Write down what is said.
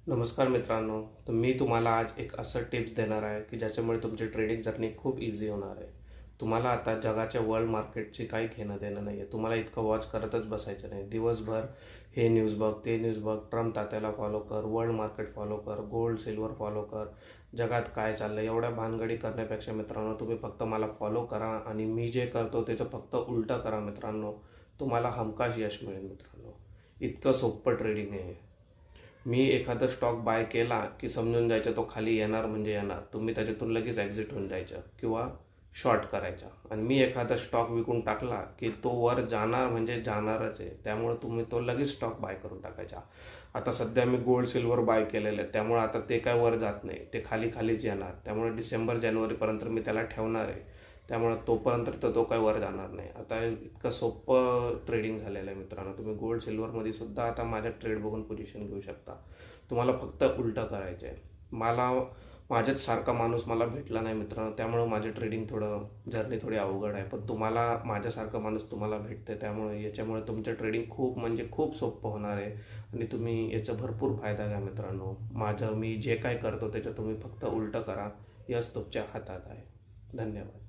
नमस्कार मित्रांनो. तर मी तुम्हाला आज एक असं टिप्स देणार आहे की ज्याच्यामुळे तुमची ट्रेडिंग जर्नी खूप इझी होणार आहे. तुम्हाला आता जगाच्या वर्ल्ड मार्केटची काही घेणं देणं नाही आहे. तुम्हाला इतकं वॉच करतच बसायचं नाही. दिवसभर हे न्यूज बघ, ते न्यूज बघ, ट्रम्प तात्याला फॉलो कर, वर्ल्ड मार्केट फॉलो कर, गोल्ड सिल्वर फॉलो कर, जगात काय चाललं एवढ्या भानगडी करण्यापेक्षा मित्रांनो तुम्ही फक्त मला फॉलो करा आणि मी जे करतो त्याचं फक्त उलटं करा मित्रांनो. तुम्हाला हमखास यश मिळेल मित्रांनो. इतकं सोपं ट्रेडिंग आहे. मी एखादा स्टॉक बाय केला की समजून जायचं तो खाली येणार म्हणजे येणार. तुम्ही त्याच्यातून लगेच एक्झिट होऊन जायचं किंवा शॉर्ट करायचा. आणि मी एखादा स्टॉक विकून टाकला की तो वर जाणार म्हणजे जाणारच आहे. त्यामुळे तुम्ही तो लगेच स्टॉक बाय करून टाकायचा. आता सध्या मी गोल्ड सिल्वर बाय केलेलं आहे, त्यामुळे आता ते काय वर जात नाही, ते खाली खालीच येणार. त्यामुळे डिसेंबर जानेवारीपर्यंत मी त्याला ठेवणार आहे. त्यामुळे तोपर्यंत तर तो काय वर जाणार नाही. आता इतकं सोपं ट्रेडिंग झालेलं आहे मित्रांनो. तुम्ही गोल्ड सिल्वरमध्ये सुद्धा आता माझ्या ट्रेड बघून पोझिशन घेऊ शकता. तुम्हाला फक्त उलटं करायचं आहे. माझ्याच सारखा माणूस मला भेटला नाही मित्रांनो, त्यामुळं माझे ट्रेडिंग जर्नी थोडी अवघड आहे. पण तुम्हाला माझ्यासारखा माणूस तुम्हाला भेटते, त्यामुळे याच्यामुळे तुमचं ट्रेडिंग खूप म्हणजे खूप सोपं होणार आहे. आणि तुम्ही याचा भरपूर फायदा घ्या मित्रांनो. मी जे काय करतो त्याचं तुम्ही फक्त उलटं करा. यश तुमच्या हातात आहे. धन्यवाद.